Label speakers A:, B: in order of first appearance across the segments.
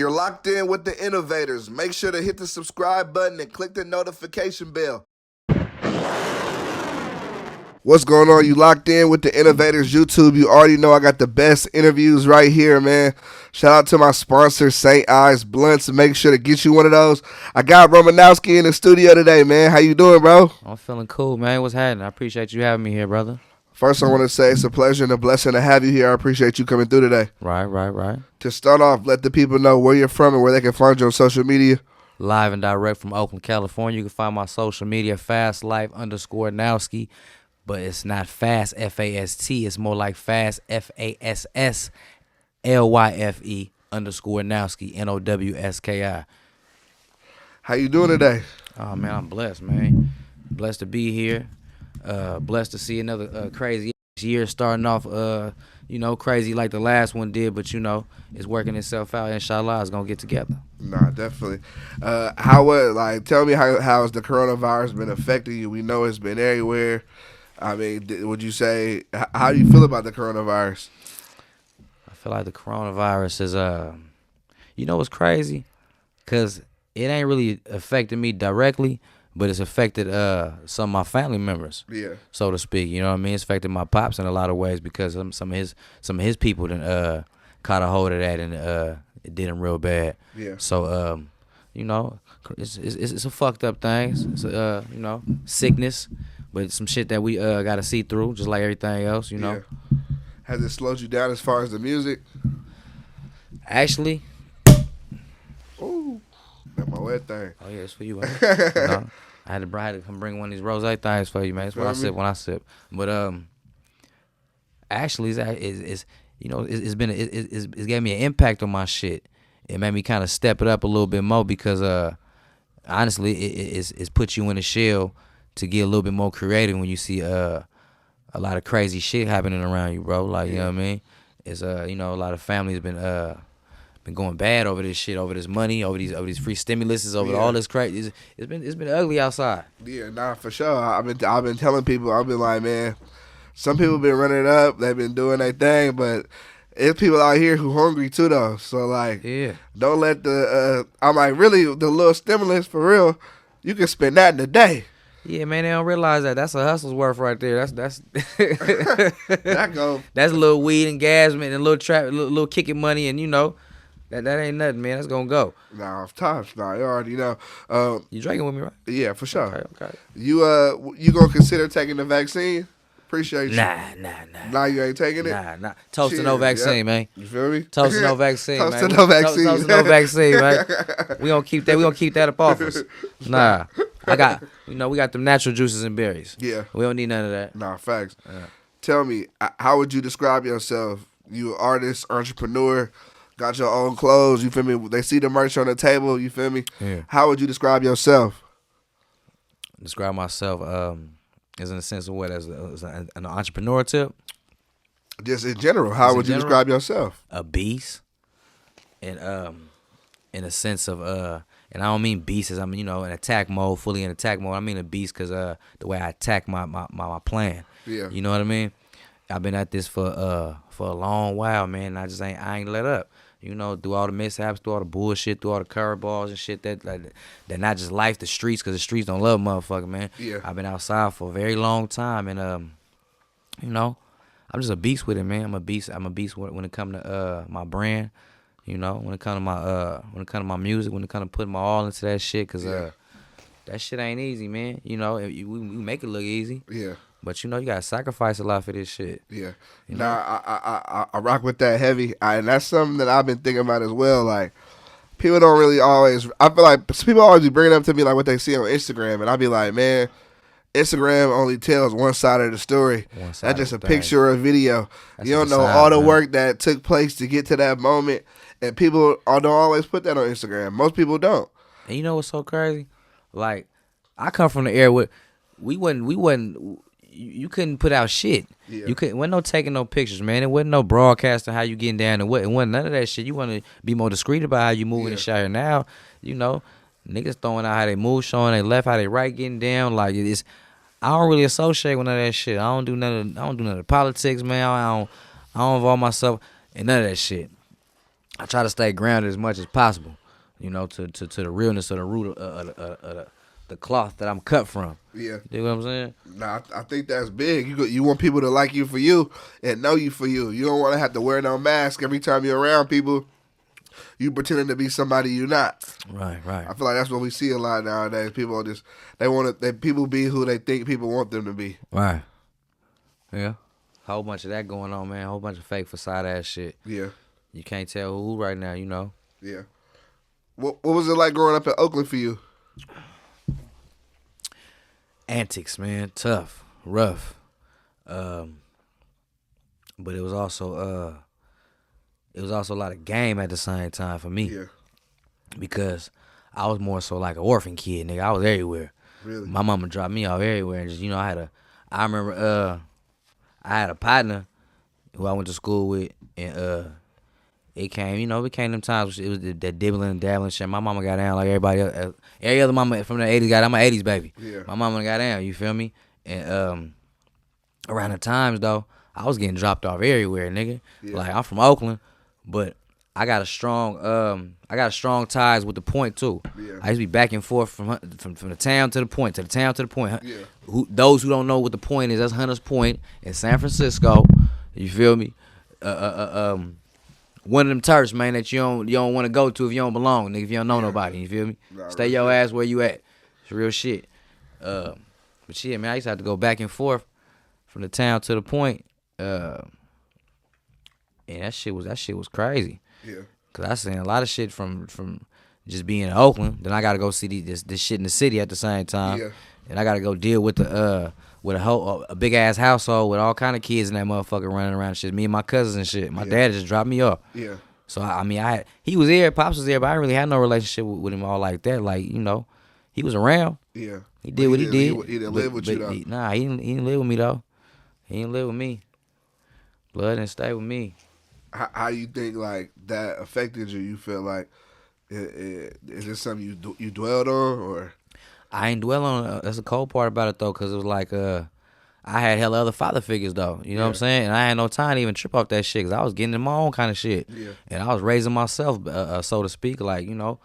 A: You're locked in with the Innovators. Make sure to hit the subscribe button and click the notification bell. What's going on? You locked in with the Innovators YouTube. You already know I got the best interviews right here, man. Shout out to my sponsor, St. Ives Blunts. Make sure to get you one of those. I got Romenowski in the studio today, man. How you doing, bro?
B: I'm feeling cool, man. What's happening? I appreciate you having me here, brother.
A: First, I want to say it's a pleasure and a blessing to have you here. I appreciate you coming through today.
B: Right.
A: To start off, let the people know where you're from and where they can find you on social media.
B: Live and direct from Oakland, California. You can find my social media, Fasslyfe_Nowski. But it's not fast, F-A-S-T. It's more like fast, F-A-S-S-L-Y-F-E_Nowski, N-O-W-S-K-I.
A: How you doing today?
B: Oh, man, I'm blessed, man. Blessed to be here. Blessed to see another crazy year starting off, crazy like the last one did. But, it's working itself out. Inshallah, it's going to get together.
A: Nah, definitely. Tell me how has the coronavirus been affecting you? We know it's been everywhere. I mean, would you say, how do you feel about the coronavirus?
B: I feel like the coronavirus is, what's crazy? Because it ain't really affected me directly, but it's affected some of my family members, so to speak. You know what I mean? It's affected my pops in a lot of ways because some of his people done caught a hold of that and it did him real bad. Yeah. So it's a fucked up thing. It's sickness, but it's some shit that we gotta see through, just like everything else. Yeah.
A: Has it slowed you down as far as the music?
B: Actually.
A: Ooh. That's my wet thing.
B: Oh yeah, it's for you. Man. I had to come bring one of these rose things for you, man. That's when I sip. But actually, it's gave me an impact on my shit. It made me kind of step it up a little bit more because honestly, it's put you in a shell to get a little bit more creative when you see a lot of crazy shit happening around you, bro. Like, you know what I mean? It's a lot of families been going bad over this shit, over this money, over these free stimuluses, over all this crazy. It's been ugly outside.
A: Yeah, nah, for sure. I've been telling people, I've been like, man, some people been running it up, they've been doing their thing, but it's people out here who hungry too though. So like, don't let I'm like, really, the little stimulus for real, you can spend that in a day.
B: Yeah, man, they don't realize that. That's a hustle's worth right there. That's
A: that go.
B: That's a little weed and gas, man, and a little trap, little kicking money, and that ain't nothing, man. That's gonna go.
A: Nah, off tops. Nah, you already know.
B: You drinking with me, right?
A: Yeah, for sure.
B: Okay.
A: You gonna consider taking the vaccine? Appreciate you.
B: Nah.
A: Nah, you ain't taking it?
B: Nah. Toast to no vaccine, man.
A: You feel me?
B: Toast to no vaccine, man.
A: Toast to no vaccine.
B: Toast to no vaccine, man. We gonna keep that up off us. Nah. We got them natural juices and berries. Yeah. We don't need none of that.
A: Nah, facts. Tell me, how would you describe yourself? You an artist, entrepreneur, got your own clothes, you feel me? They see the merch on the table, you feel me? Yeah. How would you describe yourself?
B: Describe myself as in the sense of what? As an entrepreneur tip?
A: Just in general, how would you describe yourself?
B: A beast. And in a sense of and I don't mean beast as I'm in attack mode, fully in attack mode. I mean a beast because the way I attack my plan. Yeah. You know what I mean? I've been at this for a long while, man. And I ain't let up. Through all the mishaps, through all the bullshit, through all the curveballs and shit that not just life, the streets, because the streets don't love motherfucker, man. Yeah. I've been outside for a very long time, and I'm just a beast with it, man. I'm a beast when it comes to my brand. When it comes to my music, when it comes to putting my all into that shit, cause that shit ain't easy, man. We make it look easy. Yeah. But you gotta sacrifice a lot for this shit. Yeah.
A: I rock with that heavy, and that's something that I've been thinking about as well. Like, people don't really always. I feel like people always be bringing up to me like what they see on Instagram, and I be like, man, Instagram only tells one side of the story. That's just a picture or a video. You don't know all the work that took place to get to that moment, and people don't always put that on Instagram. Most people don't.
B: And you know what's so crazy? Like, I come from the era where we wasn't. You couldn't put out shit. Yeah. You couldn't. Wasn't no taking no pictures, man. It wasn't no broadcasting how you getting down and what. It wasn't none of that shit. You want to be more discreet about how you moving and shit. Now, niggas throwing out how they move, showing they left, how they right, getting down. Like it's. I don't really associate with none of that shit. I don't do none of the politics, man. I don't involve myself in none of that shit. I try to stay grounded as much as possible, you know, to the realness of the root of the cloth that I'm cut from.
A: Yeah.
B: You know what I'm saying?
A: Nah, I think that's big. You want people to like you for you and know you for you. You don't want to have to wear no mask every time you're around people. You pretending to be somebody you're not.
B: Right.
A: I feel like that's what we see a lot nowadays. People people be who they think people want them to be.
B: Right. Yeah. Whole bunch of that going on, man. Whole bunch of fake facade ass shit.
A: Yeah.
B: You can't tell who right now, you know.
A: Yeah. What was it like growing up in Oakland for you?
B: Antics, man. Tough. Rough. But it was also a lot of game at the same time for me.
A: Yeah.
B: Because I was more so like an orphan kid, nigga. I was everywhere.
A: Really?
B: My mama dropped me off everywhere, and just, you know, I remember I had a partner who I went to school with, and it came them times it was that dibbling and dabbling shit. My mama got down like everybody else. Every other mama from the 80s got down. I'm an 80s baby.
A: Yeah.
B: My mama got down, you feel me? And around the times though, I was getting dropped off everywhere, nigga.
A: Yeah.
B: Like I'm from Oakland, but I got a strong ties with the point too.
A: Yeah.
B: I used to be back and forth from the town to the point, to the town to the point.
A: Yeah.
B: Those who don't know what the point is, that's Hunters Point in San Francisco. You feel me? One of them turfs, man, that you don't want to go to if you don't belong, nigga. If you don't know nobody, you feel me? Stay your ass where you at. It's real shit. But shit, man, I used to have to go back and forth from the town to the point. And that shit was crazy.
A: Yeah.
B: Cause I seen a lot of shit from just being in Oakland. Then I gotta go see this shit in the city at the same time.
A: Yeah.
B: And I gotta go deal with a big ass household with all kind of kids in that motherfucker running around and shit. Me and my cousins and shit. My dad just dropped me off.
A: Yeah.
B: So he was there, Pops was there, but I didn't really had no relationship with him all like that. Like, you know, he was around.
A: Yeah.
B: He did what he did.
A: He didn't live with you though.
B: He didn't live with me though. He didn't live with me. Blood didn't stay with me.
A: How you think like that affected you? You feel like is this something you dwelled on or?
B: I ain't dwell on it. That's the cold part about it though, cause it was like I had hella other father figures though. You know what I'm saying? And I had no time to even trip off that shit, cause I was getting in my own kind of shit.
A: Yeah.
B: And I was raising myself, so to speak. Like, you know,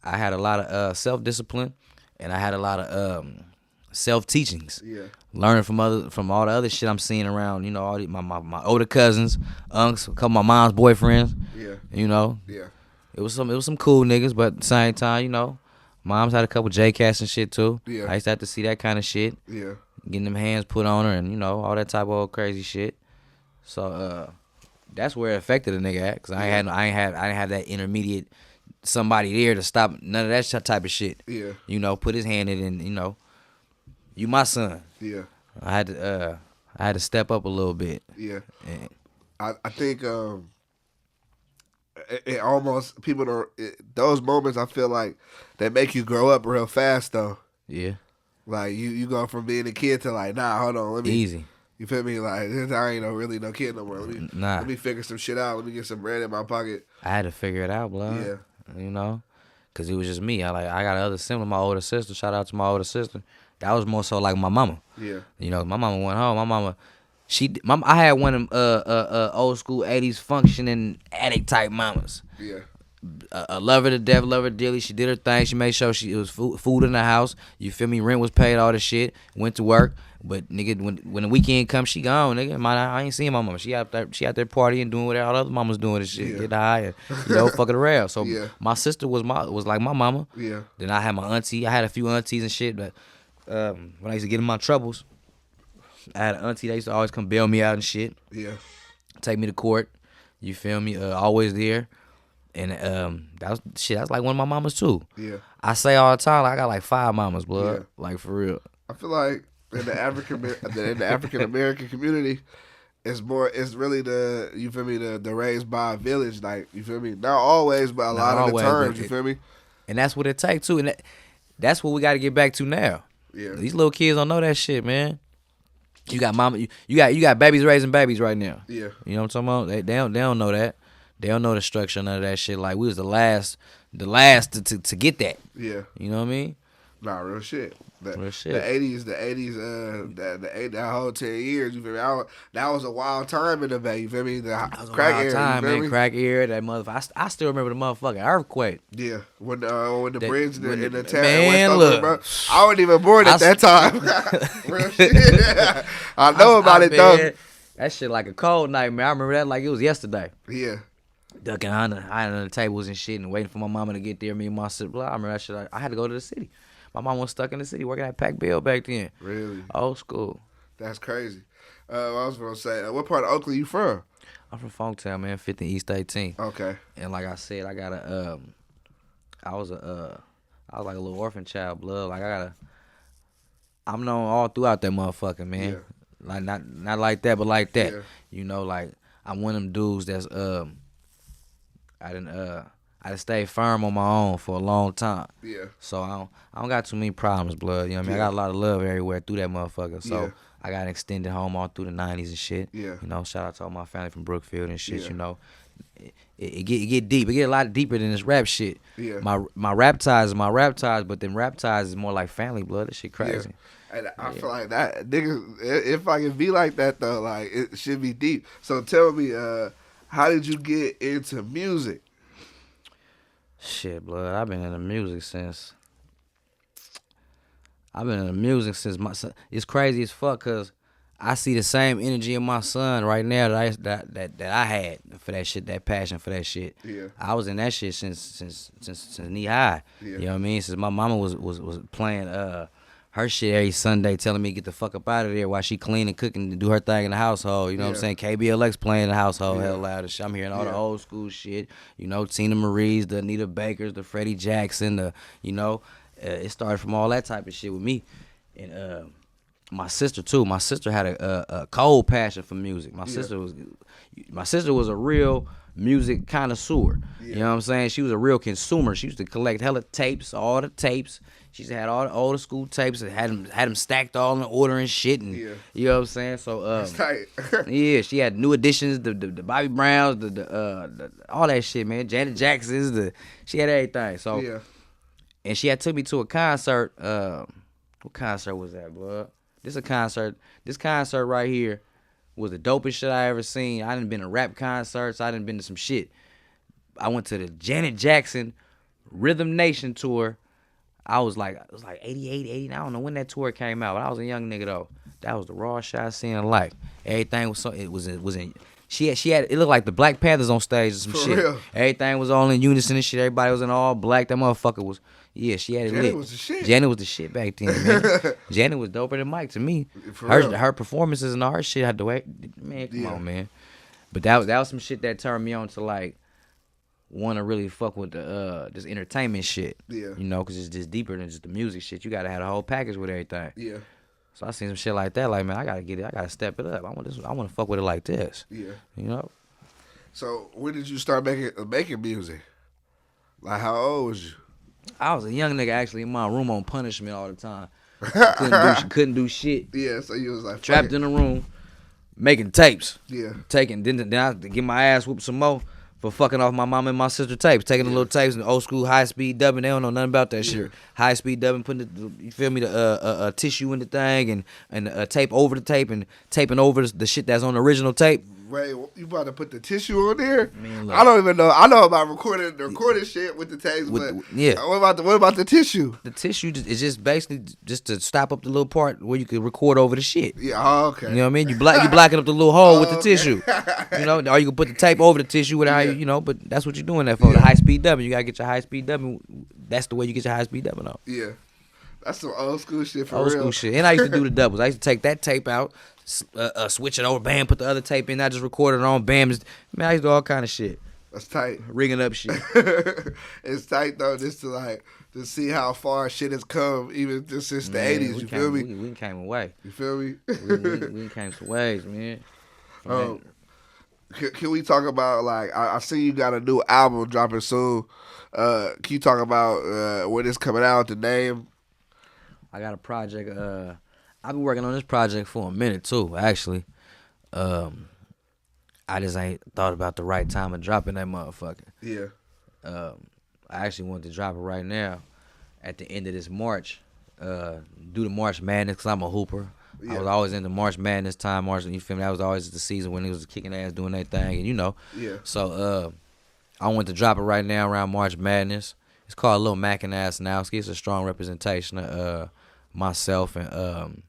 B: I had a lot of self discipline, and I had a lot of self teachings.
A: Yeah.
B: Learning from all the other shit I'm seeing around. You know, all my older cousins, unks, a couple of my mom's boyfriends.
A: Yeah.
B: You know.
A: Yeah.
B: It was some cool niggas, but at the same time, you know, mom's had a couple J-Cats and shit too.
A: Yeah.
B: I used to have to see that kind of shit.
A: Yeah.
B: Getting them hands put on her and, you know, all that type of old crazy shit. So that's where it affected a nigga at, cause I didn't have that intermediate somebody there to stop none of that type of shit.
A: Yeah.
B: You know, put his hand in and, you know, you my son.
A: Yeah.
B: I had to step up a little bit.
A: Yeah.
B: And
A: I think it almost people don't those moments I feel like they make you grow up real fast though.
B: yeah.
A: Like you go from being a kid to like, nah, hold on, let me
B: Easy.
A: You feel me? Like I ain't really no kid no more. Let me figure some shit out. Let me get some bread in my pocket.
B: I had to figure it out, blood.
A: Yeah.
B: You know, cause it was just me. I got another sibling, my older sister. Shout out to my older sister. That was more so like my mama.
A: Yeah.
B: You know, my mama went home. My mama, I had one of them old school 80s functioning addict type mamas.
A: Yeah.
B: I love her to death, love her dearly. She did her thing. She made sure it was food in the house. You feel me? Rent was paid, all the shit. Went to work. But nigga, when the weekend comes, she gone, nigga. I ain't seen my mama. She out there partying, doing what all the other mamas doing and shit.
A: Yeah.
B: Get high and, you know, fucking around. So
A: Yeah.
B: my sister was like my mama.
A: Yeah.
B: Then I had my auntie. I had a few aunties and shit. But when I used to get in my troubles, I had an auntie that used to always come bail me out and shit.
A: Yeah.
B: Take me to court. You feel me? Always there. And that was like one of my mamas too.
A: Yeah.
B: I say all the time, like, I got like 5 mamas, blood.
A: Yeah.
B: Like for real.
A: I feel like in the African American community, it's really you feel me, the raised by a village, like, you feel me? Not always, but a lot of the times, you feel me?
B: And that's what it takes too. And that's what we got to get back to now.
A: Yeah.
B: These little kids don't know that shit, man. You got mama, you got babies raising babies right now.
A: Yeah.
B: You know what I'm talking about? They don't know that. They don't know the structure, none of that shit. Like, we was the last to get that.
A: Yeah.
B: You know what I mean?
A: Nah, real shit.
B: Real shit.
A: The 80s, that whole 10 years, you feel me? That was a wild time in the Bay, you feel me?
B: That was a
A: crack
B: wild
A: era,
B: time,
A: you feel
B: man.
A: me?
B: Crack era, that motherfucker. I still remember the motherfucking earthquake.
A: Yeah, when the bridge in the town
B: man,
A: West Oakland, bro.
B: look.
A: I wasn't even born at that time. Real shit. I know about it, though.
B: That shit like a cold nightmare. I remember that like it was yesterday.
A: Yeah.
B: Ducking under the tables and shit and waiting for my mama to get there. Me and my sister, blah. I remember that shit. I had to go to the city. My mom was stuck in the city working at Pac Bell back then.
A: Really?
B: Old school.
A: That's crazy. I was going to say, what part of Oakland you from?
B: I'm from Funktown, man. 50 East 18.
A: Okay.
B: And like I said, I got I was like a little orphan child, blood. Like I'm known all throughout that motherfucker, man.
A: Yeah.
B: Like not like that, but like that.
A: Yeah.
B: You know, like I'm one of them dudes that's I done stayed firm on my own for a long time.
A: Yeah.
B: So I don't got too many problems, blood. You know what I mean? I got a lot of love everywhere through that motherfucker. So I got an extended home all through the 90s and shit.
A: Yeah.
B: You know, shout out to all my family from Brookfield and shit,
A: Yeah.
B: you know. It get deep. It get a lot deeper than this rap shit.
A: Yeah.
B: My rap ties, but then rap ties is more like family blood. That shit crazy.
A: Yeah. And I feel like that, niggas, if I can be like that, though, like, it should be deep. So tell me, how did you get into music?
B: Shit, blood. I've been in the music since my son. It's crazy as fuck because I see the same energy in my son right now that I had for that shit, that passion for that shit.
A: Yeah.
B: I was in that shit since knee high.
A: Yeah.
B: You know what I mean? Since my mama was playing her shit every Sunday, telling me to get the fuck up out of there while she clean and cooking and do her thing in the household. You know what I'm saying? KBLX playing in the household hell loud and shit. I'm hearing all the old school shit. You know, Tina Marie's, the Anita Bakers, the Freddie Jackson, it started from all that type of shit with me. And my sister too. My sister had a cold passion for music. My sister was a real music connoisseur. You know what I'm saying? She was a real consumer. She used to collect hella tapes, all the tapes. She used to had all the older school tapes and had them stacked all in order and shit. And you know what I'm saying? So
A: That's tight.
B: yeah, she had new editions, the Bobby Browns, the all that shit, man. Janet Jackson's, she had everything. So and she had took me to a concert. What concert was that, blood? This concert right here was the dopest shit I ever seen. I done been to rap concerts. I done been to some shit. I went to the Janet Jackson Rhythm Nation tour. It was like 88, 89. I don't know when that tour came out, but I was a young nigga though. That was the rawest shit I seen in life. Everything was she had it looked like the Black Panthers on stage or some
A: For
B: shit.
A: real?
B: Everything was all in unison and shit. Everybody was in all black. That motherfucker was she had it
A: Janet
B: lit.
A: was the shit.
B: Janet was the shit back then, man. Janet was doper than Mike to me.
A: For real.
B: Her performances and all her shit had the way, man, come on, man. But that was some shit that turned me on to like want to really fuck with the this entertainment shit.
A: Yeah.
B: You know, because it's just deeper than just the music shit. You gotta have the whole package with everything.
A: Yeah.
B: So I seen some shit like that. Like, man, I gotta get it. I gotta step it up. I want to fuck with it like this.
A: Yeah.
B: You know.
A: So when did you start making music? Like, how old was you?
B: I was a young nigga actually in my room on punishment all the time. Couldn't do shit.
A: Yeah. So you was like
B: Trapped in the room, making tapes.
A: Yeah.
B: my ass whooped some more for fucking off my mom and my sister tapes, taking the little tapes and old school high speed dubbing. They don't know nothing about that shit. High speed dubbing, putting you feel me, the tissue in the thing and tape over the tape and taping over the shit that's on the original tape.
A: Wait, you about to put the tissue on there?
B: Man, look.
A: I don't even know. I know about recording shit with the tapes, but what about the tissue?
B: The tissue is just basically just to stop up the little part where you can record over the shit.
A: Yeah, okay.
B: You know what I mean? You blocking up the little hole with the
A: Okay.
B: tissue. You know, or you can put the tape over the tissue with how you know. But that's what you're doing that for. The high speed dubbing, you gotta get your high speed dubbing. That's the way you get your high speed dubbing on.
A: Yeah, that's some old school shit for
B: Old
A: real.
B: school shit. And I used to do the doubles. I used to take that tape out, switch it over, bam, put the other tape in. I just recorded it on, bam. Man, I used to do all kind of shit.
A: That's tight.
B: Rigging up shit.
A: It's tight though, just to see how far shit has come, even just since the
B: Man,
A: 80s. You feel me?
B: We came away.
A: You feel me?
B: we came some ways, man.
A: Can we talk about, like, I see you got a new album dropping soon. Can you talk about when it's coming out, the name?
B: I got a project. I've been working on this project for a minute too, actually. I just ain't thought about the right time of dropping that motherfucker.
A: Yeah.
B: I actually wanted to drop it right now at the end of this March. do the March Madness because I'm a hooper. Yeah. I was always into March Madness time. You feel me? That was always the season when it was kicking ass, doing their thing, and you know.
A: Yeah.
B: So I want to drop it right now around March Madness. It's called Lil Mac and Asnowski. It's a strong representation of myself and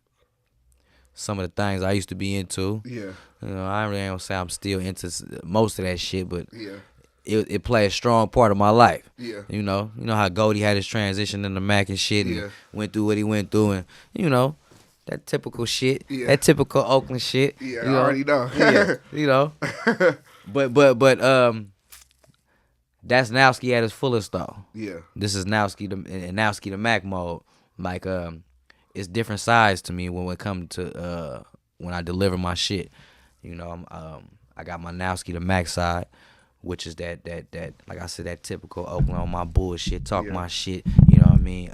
B: some of the things I used to be into.
A: Yeah.
B: You know, I really ain't gonna say I'm still into most of that shit, but
A: yeah.
B: It played a strong part of my life.
A: Yeah.
B: You know how Goldie had his transition into Mac and shit, and
A: yeah.
B: went through what he went through, and you know that typical shit,
A: yeah.
B: that typical Oakland shit.
A: Yeah,
B: you know?
A: I already know.
B: Yeah, you know. But that's Nowski at his fullest though.
A: Yeah.
B: This is Nowski the Mac mode. Like it's different sides to me when it comes to when I deliver my shit. You know, I got my Nowski the Mac side, which is that like I said, that typical Oakland on my bullshit, talk my shit. You know what I mean?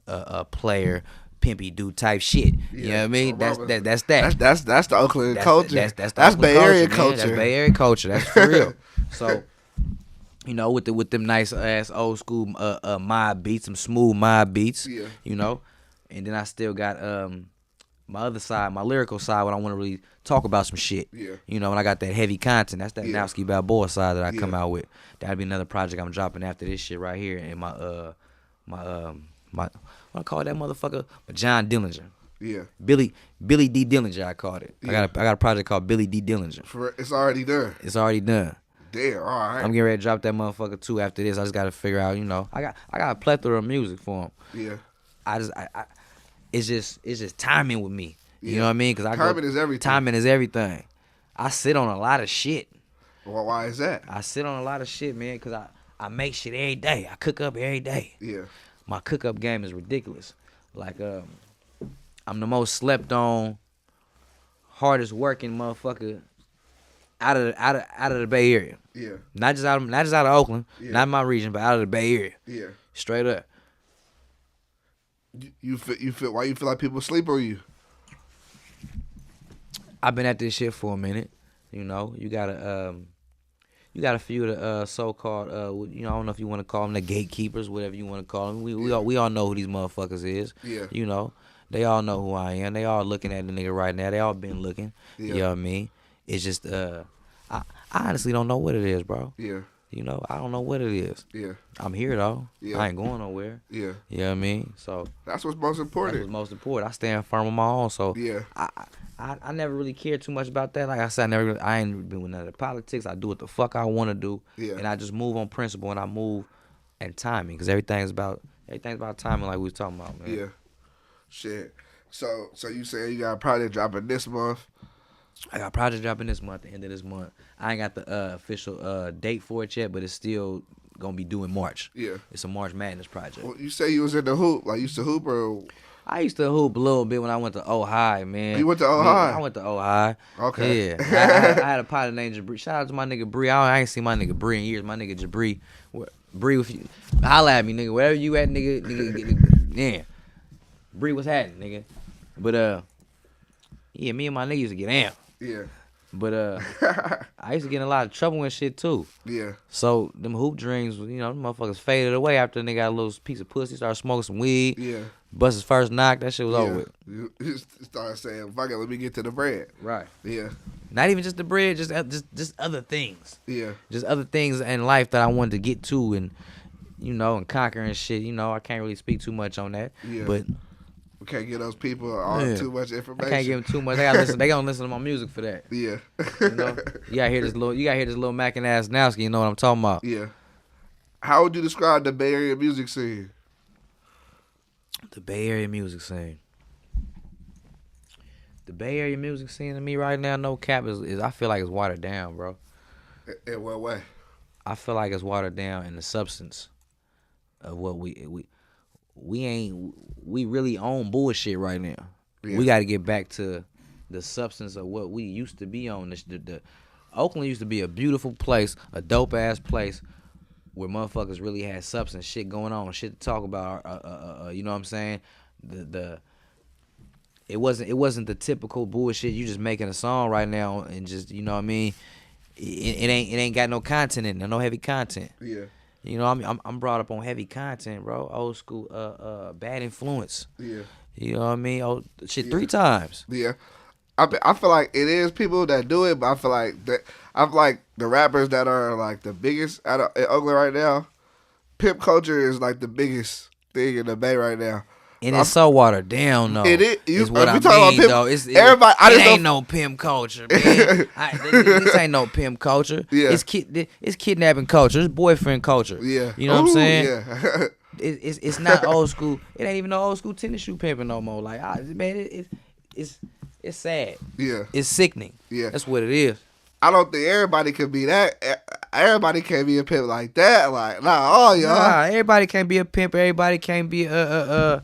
B: A player, pimpy dude type shit. You know what I mean? That's that.
A: That's the Oakland culture. That's
B: Bay
A: Area culture.
B: That's Bay Area culture. That's for real. So, you know, with them nice ass old school mob beats, some smooth mob beats.
A: Yeah.
B: You know, and then I still got my other side, my lyrical side, when I want to really talk about some shit.
A: Yeah.
B: You know, when I got that heavy content, that's that Nowski Balboa side that I come out with. That'll be another project I'm dropping after this shit right here. And my what I call that motherfucker? John Dillinger.
A: Yeah.
B: Billy D. Dillinger, I called it.
A: Yeah.
B: I got a project called Billy D. Dillinger.
A: It's already done.
B: It's already done.
A: Damn, all right.
B: I'm getting ready to drop that motherfucker too after this. I just gotta figure out, you know, I got a plethora of music for him.
A: Yeah.
B: It's just timing with me. You know what I mean? Cause
A: timing is everything.
B: Timing is everything. I sit on a lot of shit.
A: Well, why is that?
B: I sit on a lot of shit, man, cause I make shit every day. I cook up every day.
A: Yeah.
B: My cook up game is ridiculous. Like I'm the most slept on, hardest working motherfucker out of the Bay Area.
A: Yeah.
B: Not just out of Oakland, not my region, but out of the Bay Area.
A: Yeah.
B: Straight up.
A: You feel why you feel like people sleep on you?
B: I've been at this shit for a minute. You know, you got a few of the so-called, you know, I don't know if you want to call them the gatekeepers, whatever you want to call them. We all know who these motherfuckers is.
A: Yeah.
B: You know, they all know who I am. They all looking at the nigga right now. They all been looking. Yeah. You know what I mean? It's just, I honestly don't know what it is, bro.
A: Yeah.
B: You know, I don't know what it is.
A: Yeah.
B: I'm here though.
A: Yeah.
B: I ain't going nowhere.
A: Yeah.
B: You know what I mean? So
A: that's what's most important.
B: That's what's most important. I stand firm on my own. So
A: yeah.
B: I never really cared too much about that. Like I said, I ain't been with none of the politics. I do what the fuck I want to do.
A: Yeah.
B: And I just move on principle and I move and timing because everything's about timing, like we was talking about, man.
A: Yeah. Shit. So you saying you got a project dropping this month?
B: I got a project dropping this month, the end of this month. I ain't got the official date for it yet, but it's still gonna be due in March.
A: Yeah.
B: It's a March Madness project.
A: Well, you say you was in the hoop, like you used to hoop or?
B: I used to hoop a little bit when I went to Ohio, man.
A: You went to Ohio?
B: I went to Ohio.
A: Okay.
B: Yeah. I had a partner named Jabri. Shout out to my nigga Bree. I ain't seen my nigga Bree in years. My nigga Jabri. Bree, if you holla at me, nigga. Wherever you at, nigga. Yeah. Bree was happening, nigga. But yeah, me and my niggas used to get amped.
A: Yeah.
B: But I used to get in a lot of trouble and shit too.
A: Yeah.
B: So them hoop dreams, you know, them motherfuckers faded away after they got a little piece of pussy, started smoking some weed.
A: Yeah.
B: Bust his first knock, that shit was over with.
A: You started saying, "Fuck it, let me get to the bread."
B: Right.
A: Yeah.
B: Not even just the bread, just other things.
A: Yeah.
B: Just other things in life that I wanted to get to and, you know, and conquer and shit. You know, I can't really speak too much on that.
A: Yeah.
B: But
A: we can't give those people too much information.
B: I can't give them too much. They gotta listen. They gonna listen to my music for that.
A: Yeah.
B: You know, you gotta hear this little Mac and Asnowski. You know what I'm talking about?
A: Yeah. How would you describe the Bay Area music scene?
B: The Bay Area music scene. The Bay Area music scene to me right now, no cap, is I feel like it's watered down, bro.
A: In what way?
B: I feel like it's watered down in the substance of what we really own bullshit right now. Yeah. We got to get back to the substance of what we used to be on. The Oakland used to be a beautiful place, a dope ass place where motherfuckers really had substance, shit going on, shit to talk about. You know what I'm saying? It wasn't the typical bullshit. You just making a song right now and just, you know what I mean? It ain't got no content in it, no heavy content.
A: Yeah.
B: You know, I'm brought up on heavy content, bro. Old school, bad influence.
A: Yeah.
B: You know what I mean? Oh, shit,
A: Yeah.
B: 3 times.
A: Yeah. I feel like it is people that do it, but I feel like the rappers that are like the biggest in Oakland right now. Pimp culture is like the biggest thing in the Bay right now.
B: And it's so watered down, though.
A: It is.
B: Is what I
A: mean,
B: mean, though.
A: Everybody.
B: It ain't no pimp culture, man. This ain't no pimp culture.
A: Yeah.
B: It's kidnapping culture. It's boyfriend culture.
A: Yeah.
B: You know what I'm saying?
A: Yeah.
B: It's not old school. It ain't even no old school tennis shoe pimping no more. Like, man, it's sad.
A: Yeah.
B: It's sickening.
A: Yeah.
B: That's what it is.
A: I don't think everybody could be that. Everybody can't be a pimp like that. Like, all y'all.
B: Nah, everybody can't be a pimp. Everybody can't be the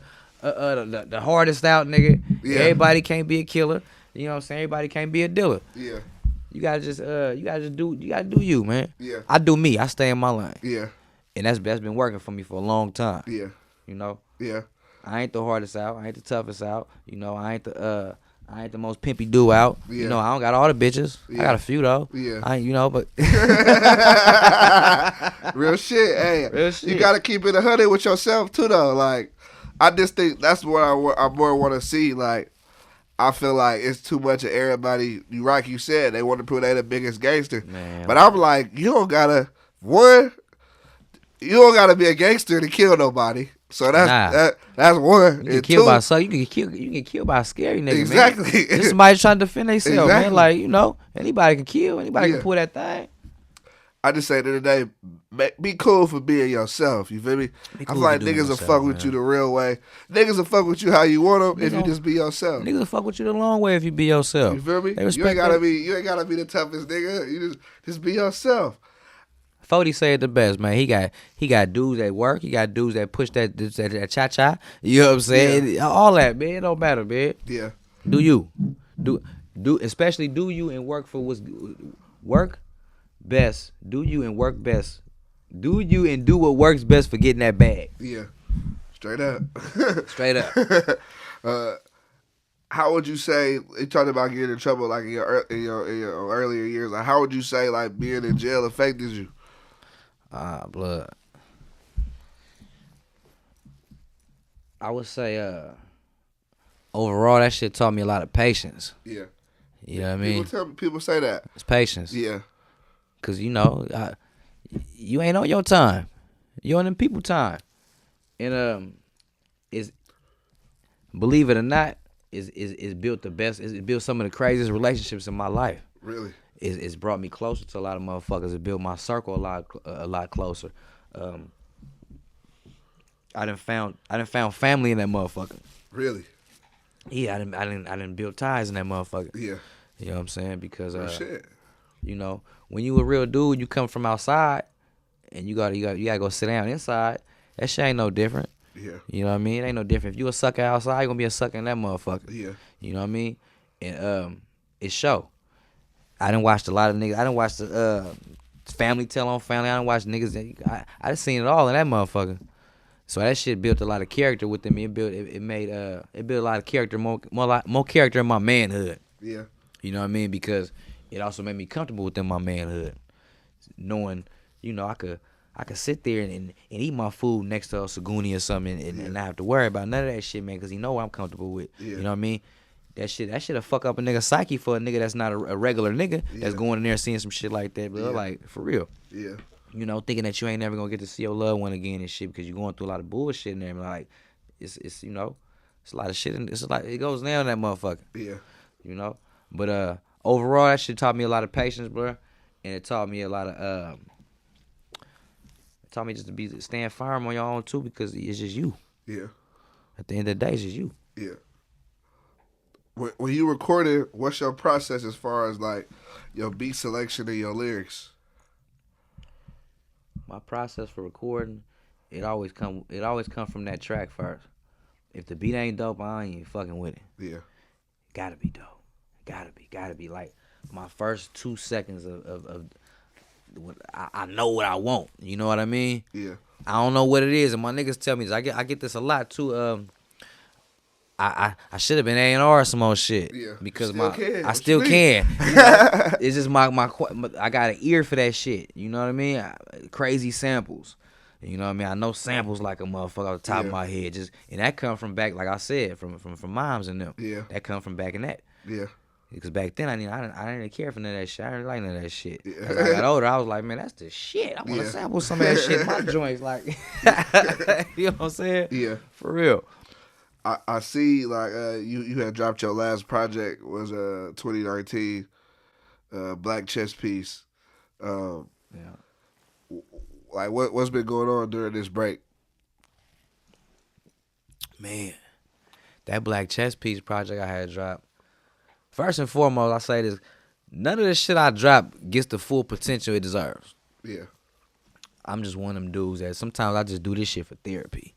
B: hardest out nigga.
A: Yeah.
B: Everybody can't be a killer. You know what I'm saying? Everybody can't be a dealer.
A: Yeah.
B: You gotta do you, man.
A: Yeah.
B: I do me. I stay in my lane.
A: Yeah.
B: And that's been working for me for a long time.
A: Yeah.
B: You know?
A: Yeah.
B: I ain't the hardest out. I ain't the toughest out. You know, I ain't the most pimpy dude out.
A: Yeah.
B: You know, I don't got all the bitches.
A: Yeah.
B: I got a few though.
A: Yeah.
B: I ain't, you know, but
A: real shit. Hey,
B: real shit.
A: You gotta keep it 100 with yourself too, though. Like, I just think that's what I more want to see. Like, I feel like it's too much of everybody. You like you said, they want to prove they the biggest gangster.
B: Man.
A: But I'm like, you don't gotta be a gangster to kill nobody. So that's one.
B: You get killed by so you can get killed by a scary nigga.
A: Exactly.
B: Man. Just somebody trying to defend themselves,
A: Exactly.
B: man. Like, you know, anybody can kill, anybody can pull that thing.
A: I just say at the end of the day, be cool for being yourself. You feel me?
B: Cool
A: I feel like niggas will fuck with you the real way. Niggas will fuck with you how you want them if you just be yourself.
B: Niggas will fuck with you the long way if you be yourself.
A: You feel me? You ain't gotta be the toughest nigga. You just be yourself.
B: 40 said the best, man. He got dudes that work. He got dudes that push that cha-cha. You know what I'm saying?
A: Yeah.
B: All that, man. It don't matter, man.
A: Yeah.
B: Do you. Especially do you and work for what's work best. Do you and work best. Do you and do what works best for getting that bag.
A: Yeah. Straight up.
B: Straight up.
A: How would you say, you talked about getting in trouble like in your earlier years, like how would you say like being in jail affected you?
B: Blood. I would say, overall, that shit taught me a lot of patience.
A: Yeah.
B: You know what I mean?
A: People say that.
B: It's patience.
A: Yeah.
B: Cause you know, you ain't on your time. You on them people time. And is believe it or not, is built the best. It built some of the craziest relationships in my life.
A: Really.
B: It's brought me closer to a lot of motherfuckers. It built my circle a lot closer. I done found family in that motherfucker.
A: Really?
B: Yeah, I didn't build ties in that motherfucker.
A: Yeah.
B: You know what I'm saying? Because
A: shit.
B: you know, when you a real dude, you come from outside and you gotta go sit down inside. That shit ain't no different.
A: Yeah.
B: You know what I mean? It ain't no different. If you a sucker outside, you gonna be a sucker in that motherfucker.
A: Yeah.
B: You know what I mean? And it show. I done watched a lot of niggas. I done watched the Family Tell on Family. I done watched niggas. I done seen it all in that motherfucker. So that shit built a lot of character within me. It built a lot of character, more character in my manhood.
A: Yeah.
B: You know what I mean? Because it also made me comfortable within my manhood, knowing, you know, I could sit there and eat my food next to a Saguni or something and not have to worry about none of that shit, man, because you know what I'm comfortable with. Yeah. You know what I mean? That shit'll fuck up a nigga psyche for a nigga that's not a regular nigga that's going in there seeing some shit like that, bro. Like, for real. Yeah. You know, thinking that you ain't never gonna get to see your loved one again and shit because you're going through a lot of bullshit in there. Like, it's you know, it's a lot of shit. It goes down that motherfucker. Yeah. You know? But overall, that shit taught me a lot of patience, bro. And it taught me a lot of it taught me just to stand firm on your own too, because it's just you. Yeah. At the end of the day, it's just you. Yeah.
A: When you recorded, what's your process as far as like your beat selection and your lyrics?
B: My process for recording, it always come from that track first. If the beat ain't dope, I ain't even fucking with it. Yeah. Gotta be dope. Gotta be like my first 2 seconds of I know what I want. You know what I mean? Yeah. I don't know what it is, and my niggas tell me this. I get this a lot too. I should have been A&R some more shit. Yeah. Because I still can. You know? It's just my I got an ear for that shit. You know what I mean? Crazy samples. You know what I mean? I know samples like a motherfucker off the top of my head. And that come from back, like I said, from moms and them.
A: Yeah.
B: That come from back in that.
A: Yeah.
B: Because back then, I didn't care for none of that shit. I didn't like none of that shit. Yeah. As I got older, I was like, man, that's the shit. I want to sample some of that shit in my joints. Like, you know what I'm saying?
A: Yeah.
B: For real.
A: I see, like, you had dropped your last project, was 2019, Black Chess Piece. Yeah. Like, what's been going on during this break?
B: Man, that Black Chess Piece project I had dropped. First and foremost, I say this: none of the shit I drop gets the full potential it deserves.
A: Yeah.
B: I'm just one of them dudes that sometimes I just do this shit for therapy.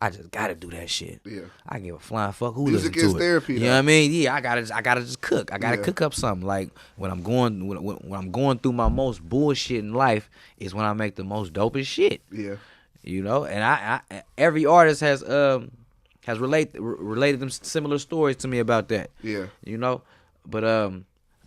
B: I just gotta do that shit.
A: Yeah.
B: I give a flying fuck who
A: Music
B: listens
A: is
B: to
A: therapy,
B: it. You know what I mean? Yeah, I gotta just cook. I gotta cook up something. Like when I'm going through my most bullshit in life is when I make the most dopest shit.
A: Yeah.
B: You know, and I every artist has related them similar stories to me about that.
A: Yeah.
B: You know, but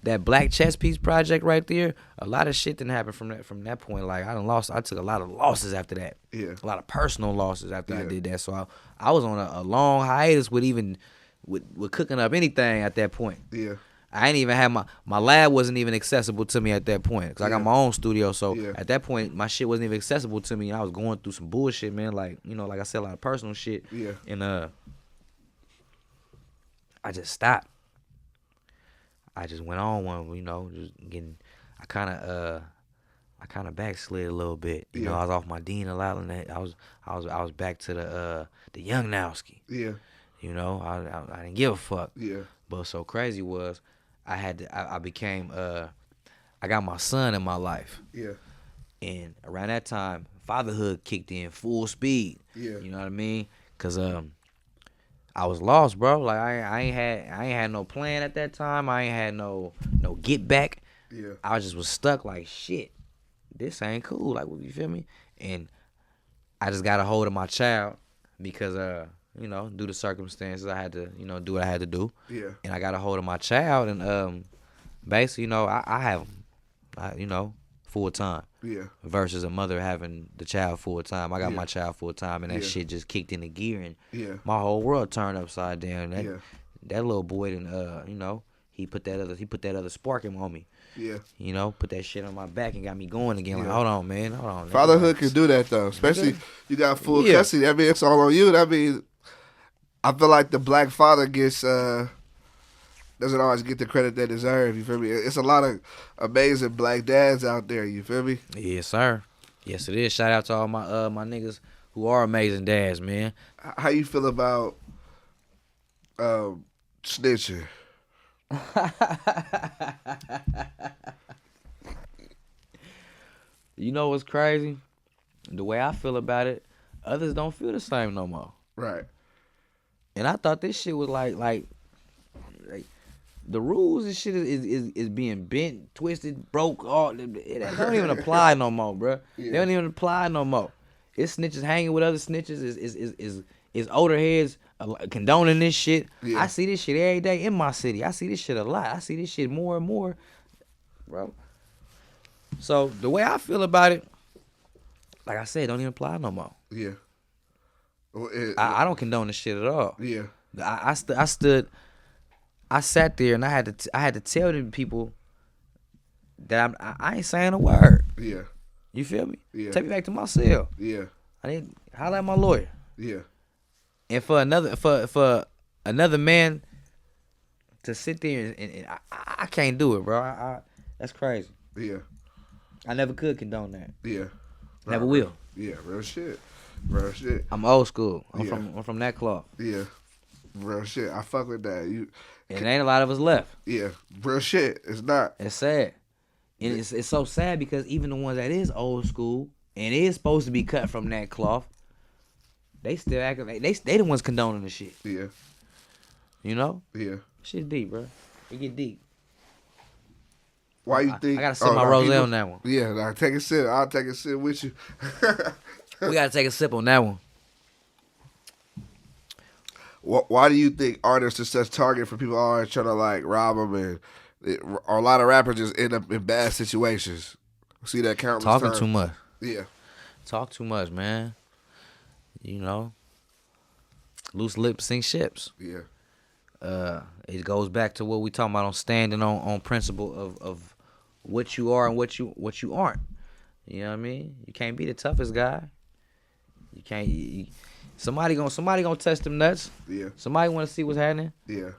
B: that Black Chess Piece project right there, a lot of shit didn't happen from that point. Like I took a lot of losses after that.
A: Yeah.
B: A lot of personal losses after I did that. So I was on a long hiatus with cooking up anything at that point.
A: Yeah.
B: I ain't even have my lab wasn't even accessible to me at that point because I got my own studio. So at that point, my shit wasn't even accessible to me. I was going through some bullshit, man. Like, you know, like I said, a lot of personal shit.
A: Yeah.
B: And I just stopped. I just went on one, you know, just getting. I kind of backslid a little bit. You know, I was off my Dean a lot, and I was back to the young Nowski.
A: Yeah.
B: You know, I didn't give a fuck.
A: Yeah.
B: But so crazy was, I became I got my son in my life.
A: Yeah.
B: And around that time, fatherhood kicked in full speed.
A: Yeah.
B: You know what I mean? Cause I was lost, bro. Like I ain't had no plan at that time. I ain't had no get back.
A: Yeah.
B: I was stuck like shit. This ain't cool. Like, you feel me? And I just got a hold of my child because you know, due to circumstances, I had to, you know, do what I had to do.
A: Yeah.
B: And I got a hold of my child, and basically, you know, I have him, you know, full time.
A: Yeah.
B: Versus a mother having the child full time. I got my child full time, and that shit just kicked into gear, and my whole world turned upside down. That little boy, you know, he put that other spark on me. Yeah. You know, put that shit on my back and got me going again. Like, hold on, man, hold on.
A: Fatherhood can do that though, especially you got full custody. That means it's all on you. That means I feel like the black father doesn't always get the credit they deserve. You feel me? It's a lot of amazing black dads out there. You feel me?
B: Yes, sir. Yes, it is. Shout out to all my my niggas who are amazing dads, man.
A: How you feel about snitching?
B: You know what's crazy? The way I feel about it, others don't feel the same no more.
A: Right.
B: And I thought this shit was like the rules and shit is being bent, twisted, broke. All it don't even apply no more, bro. Yeah. They don't even apply no more. It's snitches hanging with other snitches. Is older heads condoning this shit. Yeah. I see this shit every day in my city. I see this shit a lot. I see this shit more and more, bro. So the way I feel about it, like I said, don't even apply no more.
A: Yeah. Well,
B: I don't condone this shit at all.
A: Yeah.
B: I sat there and I had to tell them people that I ain't saying a word.
A: Yeah.
B: You feel me?
A: Yeah.
B: Take me back to my cell.
A: Yeah.
B: I need holler at my lawyer.
A: Yeah.
B: And for another man to sit there and I can't do it, bro. That's crazy.
A: Yeah.
B: I never could condone that.
A: Yeah.
B: Never will.
A: Yeah, real shit. Real shit.
B: I'm old school. I'm from that cloth.
A: Yeah. Real shit. I fuck with that. And
B: ain't a lot of us left.
A: Yeah. Real shit. It's not.
B: It's sad. And it's so sad because even the ones that is old school and is supposed to be cut from that cloth, they still act like they the ones condoning the shit.
A: Yeah.
B: You know?
A: Yeah.
B: Shit deep, bro. It get deep.
A: Why you think?
B: I gotta sip my rosé on that one.
A: Yeah, I'll take a sip. I'll take a sip with you.
B: We gotta take a sip on that one.
A: Why do you think artists are such target for people always trying to like rob them, and a lot of rappers just end up in bad situations? See that countless
B: Talking
A: times.
B: too much.
A: Yeah.
B: Talk too much, man. You know, loose lips sink ships.
A: Yeah.
B: It goes back to what we talking about on standing on principle of what you are and what you aren't. You know what I mean? You can't be the toughest guy. You can't. Somebody gonna test them nuts.
A: Yeah.
B: Somebody want to see what's happening.
A: Yeah.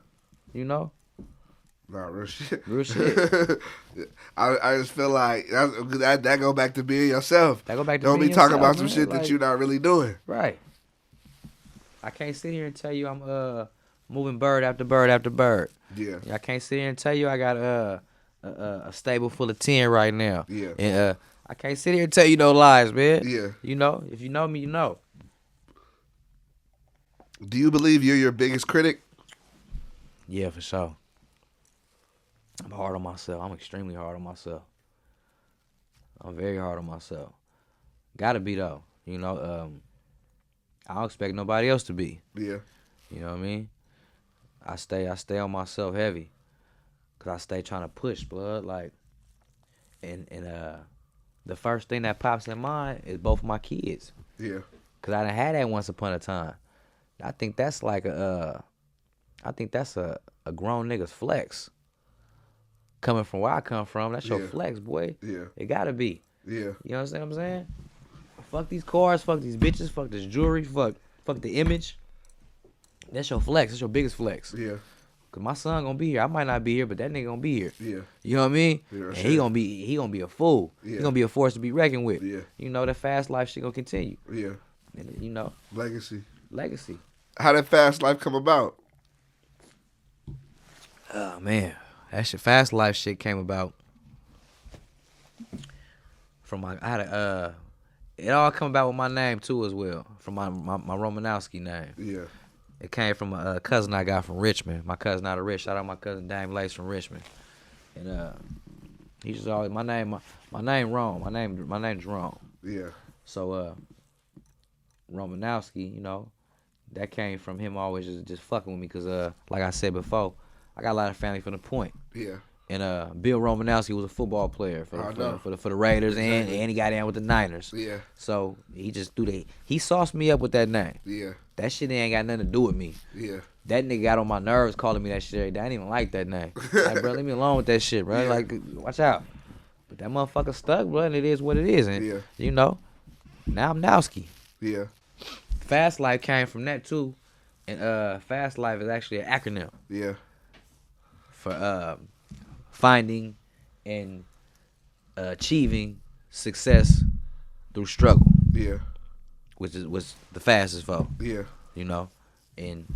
B: You know.
A: Nah, real shit.
B: Real shit.
A: I just feel like that go back to being yourself.
B: That go back to
A: Don't
B: being
A: be talking
B: yourself,
A: about some
B: man.
A: shit
B: Like,
A: that you're not really doing.
B: Right. I can't sit here and tell you I'm moving bird after bird after bird.
A: Yeah.
B: I can't sit here and tell you I got a stable full of 10 right now.
A: Yeah.
B: And I can't sit here and tell you no lies, man.
A: Yeah.
B: You know, if you know me, you know.
A: Do you believe you're your biggest critic?
B: Yeah, for sure. I'm hard on myself. I'm extremely hard on myself. I'm very hard on myself. Gotta be though. You know, I don't expect nobody else to be.
A: Yeah.
B: You know what I mean? I stay on myself heavy. Cause I stay trying to push, blood. Like, and the first thing that pops in mind is both my kids.
A: Yeah.
B: Cause I done had that once upon a time. I think that's like a grown nigga's flex. Coming from where I come from, that's your flex, boy.
A: Yeah.
B: It gotta be.
A: Yeah.
B: You know what I'm saying? Fuck these cars, fuck these bitches, fuck this jewelry, fuck the image. That's your flex. That's your biggest flex.
A: Yeah.
B: Cause my son gonna be here. I might not be here, but that nigga gonna be here.
A: Yeah.
B: You know what I mean?
A: Yeah,
B: and
A: sure.
B: he gonna be a fool.
A: Yeah.
B: He gonna be a force to be reckoned with.
A: Yeah.
B: You know that fast life shit gonna continue.
A: Yeah.
B: And, you know,
A: Legacy.
B: How
A: did fast life come about?
B: Oh man, that shit, fast life shit came about from it all come about with my name too as well, from my Romenowski name.
A: Yeah.
B: It came from a cousin I got from Richmond. My cousin out of Rich. Shout out my cousin Dame Lace from Richmond. And he just always my name wrong. My name's wrong.
A: Yeah.
B: So Romenowski, you know, that came from him always just fucking with me because like I said before, I got a lot of family from the Point.
A: Yeah.
B: And Bill Romenowski was a football player for the Raiders, exactly. and he got in with the Niners.
A: Yeah.
B: So he just he sauced me up with that name.
A: Yeah.
B: That shit ain't got nothing to do with me.
A: Yeah.
B: That nigga got on my nerves calling me that shit every day. I didn't even like that name. Like, bro, leave me alone with that shit, bro.
A: Yeah.
B: Like, watch out. But that motherfucker stuck, bro, and it is what it is. And, you know, now I'm Nowski.
A: Yeah.
B: Fasslyfe came from that, too. And Fasslyfe is actually an acronym.
A: Yeah.
B: For finding and achieving success through struggle.
A: Yeah.
B: Which was the fastest for.
A: Yeah.
B: You know, and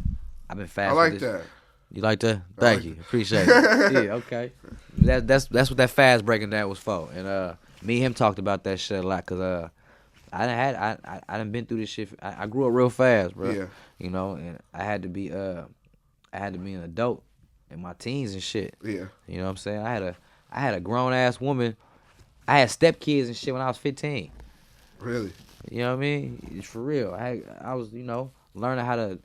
B: I've been fast.
A: I like that.
B: You like that? Thank you. Appreciate it. Yeah, okay. That's what that fast breaking down was for. And me and him talked about that shit a lot because I done been through this shit. I grew up real fast, bro.
A: Yeah.
B: You know, and I had to be an adult in my teens and shit.
A: Yeah.
B: You know what I'm saying? I had a grown ass woman. I had stepkids and shit when I was 15.
A: Really?
B: You know what I mean? It's for real. I was, you know, learning how to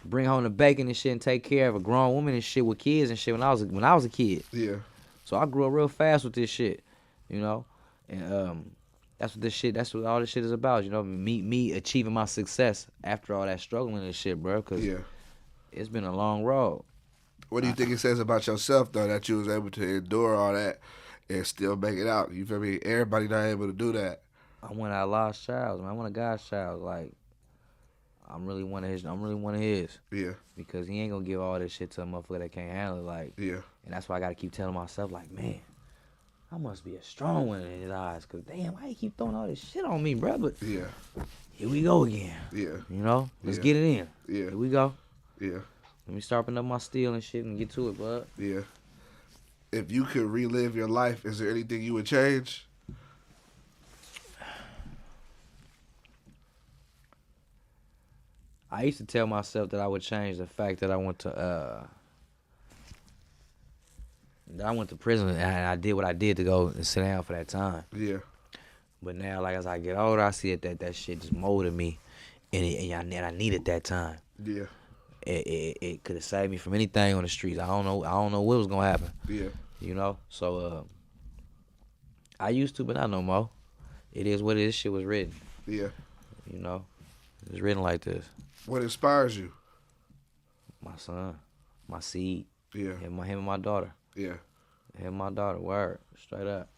B: bring home the bacon and shit and take care of a grown woman and shit with kids and shit when I was a kid.
A: Yeah.
B: So I grew up real fast with this shit, you know? And that's what all this shit is about, you know? Me achieving my success after all that struggling and shit, bro, cuz it's been a long road.
A: What do you think it says about yourself though that you was able to endure all that and still make it out? You feel me? Everybody not able to do that.
B: I'm one of our lost child, man. I'm one of God's child. Like, I'm really one of his.
A: Yeah.
B: Because he ain't gonna give all this shit to a motherfucker that can't handle it. Like,
A: yeah.
B: And that's why I gotta keep telling myself, like, man, I must be a strong one in his eyes. Cause damn, why he keep throwing all this shit on me, bro? But
A: yeah.
B: Here we go again.
A: Yeah.
B: You know, let's get it in.
A: Yeah.
B: Here we go.
A: Yeah.
B: Let me sharpen up my steel and shit and get to it, bud.
A: Yeah. If you could relive your life, is there anything you would change?
B: I used to tell myself that I would change the fact that I went to prison and I did what I did to go and sit down for that time.
A: Yeah.
B: But now, like as I get older, I see that shit just molded me, and I needed that time.
A: Yeah.
B: It could have saved me from anything on the streets. I don't know what was gonna happen.
A: Yeah.
B: You know, so I used to, but not no more. It is what it is. Shit was written.
A: Yeah.
B: You know, it's written like this.
A: What inspires you?
B: My son, my seed.
A: Yeah.
B: Him and my daughter.
A: Yeah.
B: Him and my daughter. Word, straight up.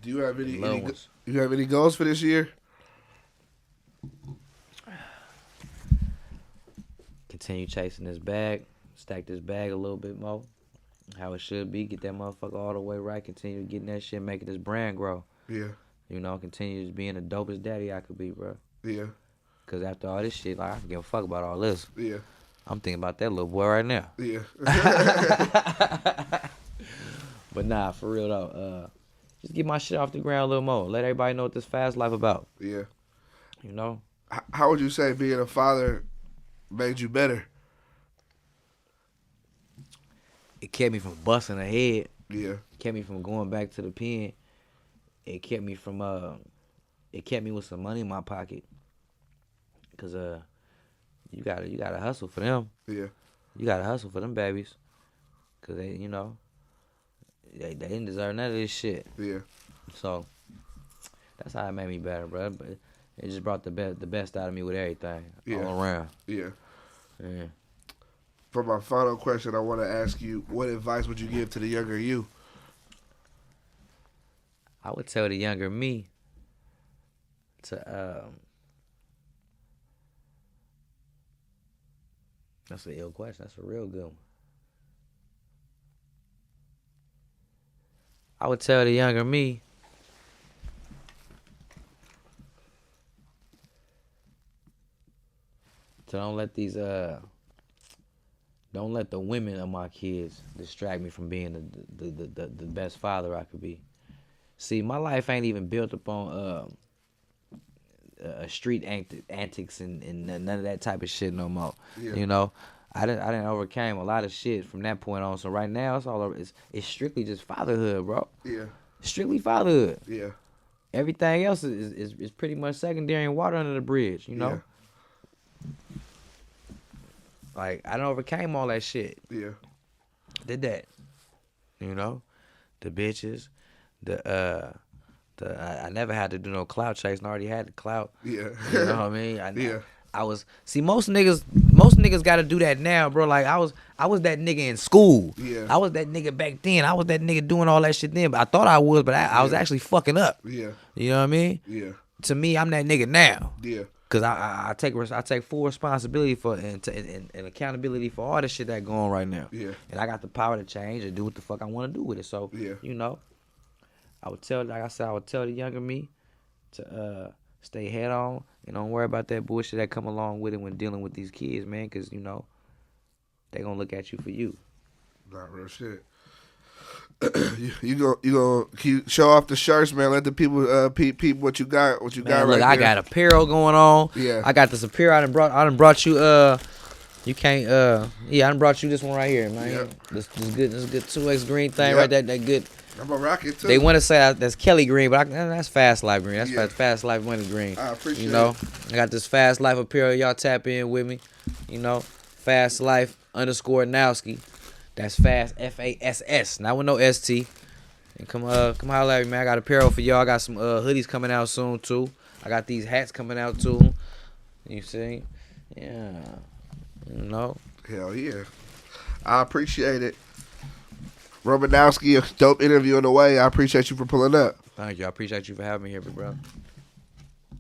A: Do you have any goals for this year?
B: Continue chasing this bag. Stack this bag a little bit more. How it should be. Get that motherfucker all the way right. Continue getting that shit, making this brand grow.
A: Yeah.
B: You know, continue just being the dopest daddy I could be, bro.
A: Yeah.
B: Because after all this shit, like, I don't give a fuck about all this.
A: Yeah.
B: I'm thinking about that little boy right now.
A: Yeah.
B: But nah, for real though, just get my shit off the ground a little more. Let everybody know what this fast life about.
A: Yeah.
B: You know?
A: How would you say being a father made you better?
B: It kept me from busting ahead.
A: Yeah.
B: It kept me from going back to the pen. It kept me from it kept me with some money in my pocket. Cause you gotta hustle for them.
A: Yeah.
B: You gotta hustle for them babies. Cause they, you know, they didn't deserve none of this shit.
A: Yeah.
B: So that's how it made me better, bro. But it just brought the best out of me with everything all around.
A: Yeah.
B: Yeah.
A: For my final question, I want to ask you, what advice would you give to the younger you?
B: I would tell the younger me to that's an ill question. That's a real good one. I would tell the younger me to don't let the women of my kids distract me from being the best father I could be. See, my life ain't even built upon street antics and none of that type of shit no more.
A: Yeah.
B: You know, I didn't overcame a lot of shit from that point on. So right now it's strictly just fatherhood, bro.
A: Yeah.
B: Strictly fatherhood.
A: Yeah.
B: Everything else is pretty much secondary and water under the bridge. You know.
A: Yeah.
B: Like, I done overcame all that shit.
A: Yeah.
B: Did that. You know? The bitches. I never had to do no clout chasing. I already had the clout.
A: Yeah.
B: You know what I mean?
A: Yeah.
B: I was, see, most niggas got to do that now, bro. Like, I was that nigga in school.
A: Yeah.
B: I was that nigga back then. I was that nigga doing all that shit then. But I thought I was, but I was actually fucking up.
A: Yeah.
B: You know what I mean?
A: Yeah.
B: To me, I'm that nigga now.
A: Yeah.
B: Cause I take full responsibility for and accountability for all the shit that going on right now.
A: Yeah.
B: And I got the power to change and do what the fuck I want to do with it. So
A: yeah.
B: You know, I would tell the younger me to stay head on and don't worry about that bullshit that come along with it when dealing with these kids, man. Cause you know, they gonna look at you for you.
A: Not real shit. you go show off the shirts, man. Let the people peep what you got. What you
B: Man,
A: got
B: look,
A: right
B: I
A: there.
B: got apparel going on.
A: Yeah.
B: I got this apparel. I done brought you. You can't. Yeah, I done brought you this one right here, man.
A: Yep.
B: This good 2X green thing
A: Yep.
B: right there. That good.
A: I'm a rocket too.
B: They want to say that's Kelly green, but that's Fasslyfe green. That's
A: Yeah.
B: Fasslyfe money green.
A: I appreciate
B: You know,
A: it.
B: I got this Fasslyfe apparel. Y'all tap in with me. You know, Fasslyfe _Nowski. That's Fast FASS. Not with no ST. And come holler at me, man. I got apparel for y'all. I got some hoodies coming out soon too. I got these hats coming out too. You see? Yeah. You know.
A: Hell yeah. I appreciate it. Romenowski, a dope interview on the way. I appreciate you for pulling up.
B: Thank you. I appreciate you for having me here, bro.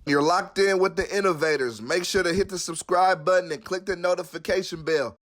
A: You're locked in with the Innovators. Make sure to hit the subscribe button and click the notification bell.